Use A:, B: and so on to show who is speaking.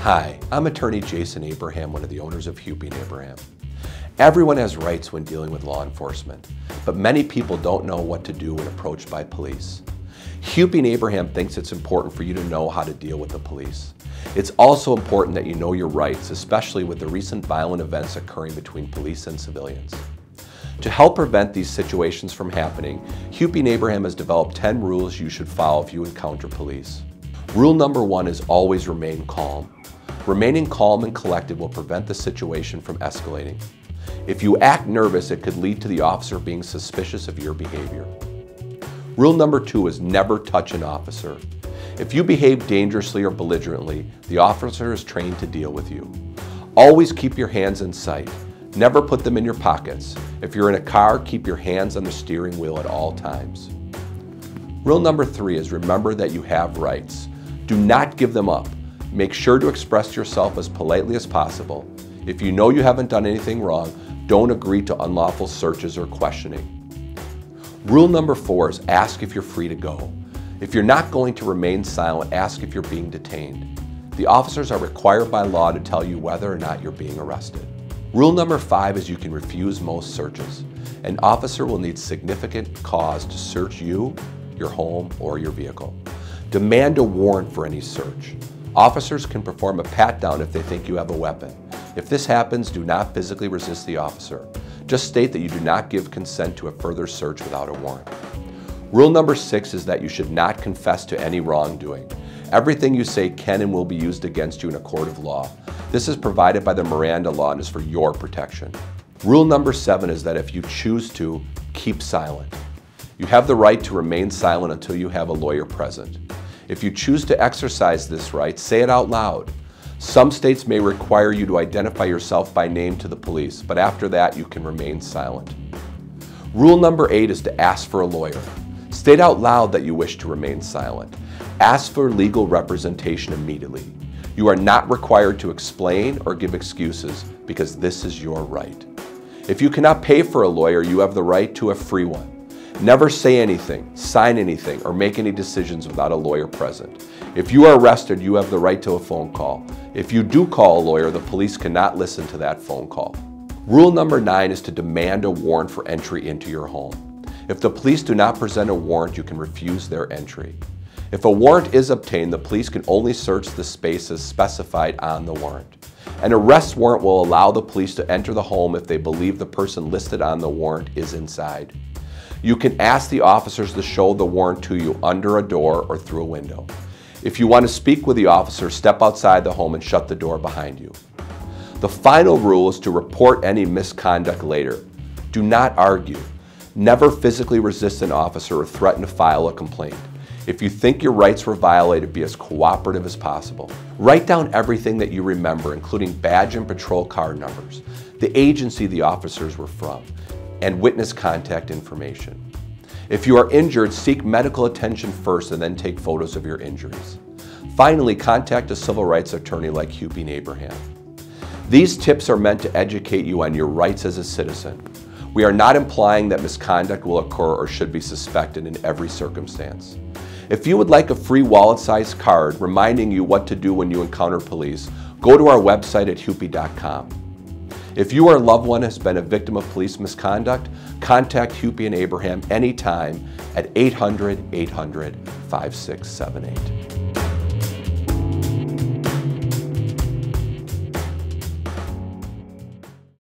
A: Hi, I'm attorney Jason Abraham, one of the owners of Hupy and Abraham. Everyone has rights when dealing with law enforcement, but many people don't know what to do when approached by police. Hupy and Abraham thinks it's important for you to know how to deal with the police. It's also important that you know your rights, especially with the recent violent events occurring between police and civilians. To help prevent these situations from happening, Hupy and Abraham has developed 10 rules you should follow if you encounter police. Rule number 1 is always remain calm. Remaining calm and collected will prevent the situation from escalating. If you act nervous, it could lead to the officer being suspicious of your behavior. Rule number 2 is never touch an officer. If you behave dangerously or belligerently, the officer is trained to deal with you. Always keep your hands in sight. Never put them in your pockets. If you're in a car, keep your hands on the steering wheel at all times. Rule number 3 is remember that you have rights. Do not give them up. Make sure to express yourself as politely as possible. If you know you haven't done anything wrong, don't agree to unlawful searches or questioning. Rule number 4 is ask if you're free to go. If you're not going to remain silent, ask if you're being detained. The officers are required by law to tell you whether or not you're being arrested. Rule number 5 is you can refuse most searches. An officer will need significant cause to search you, your home, or your vehicle. Demand a warrant for any search. Officers can perform a pat-down if they think you have a weapon. If this happens, do not physically resist the officer. Just state that you do not give consent to a further search without a warrant. Rule number 6 is that you should not confess to any wrongdoing. Everything you say can and will be used against you in a court of law. This is provided by the Miranda law and is for your protection. Rule number 7 is that if you choose to, keep silent. You have the right to remain silent until you have a lawyer present. If you choose to exercise this right, say it out loud. Some states may require you to identify yourself by name to the police, but after that you can remain silent. Rule number 8 is to ask for a lawyer. State out loud that you wish to remain silent. Ask for legal representation immediately. You are not required to explain or give excuses because this is your right. If you cannot pay for a lawyer, you have the right to a free one. Never say anything, sign anything, or make any decisions without a lawyer present. If you are arrested, you have the right to a phone call. If you do call a lawyer, the police cannot listen to that phone call. Rule number 9 is to demand a warrant for entry into your home. If the police do not present a warrant, you can refuse their entry. If a warrant is obtained, the police can only search the spaces specified on the warrant. An arrest warrant will allow the police to enter the home if they believe the person listed on the warrant is inside. You can ask the officers to show the warrant to you under a door or through a window. If you want to speak with the officer, step outside the home and shut the door behind you. The final rule is to report any misconduct later. Do not argue. Never physically resist an officer or threaten to file a complaint. If you think your rights were violated, be as cooperative as possible. Write down everything that you remember, including badge and patrol car numbers, the agency the officers were from, and witness contact information. If you are injured, seek medical attention first and then take photos of your injuries. Finally, contact a civil rights attorney like Hupy and Abraham. These tips are meant to educate you on your rights as a citizen. We are not implying that misconduct will occur or should be suspected in every circumstance. If you would like a free wallet-sized card reminding you what to do when you encounter police, go to our website at hupy.com. If you or a loved one has been a victim of police misconduct, contact Hupy and Abraham anytime at 800-800-5678.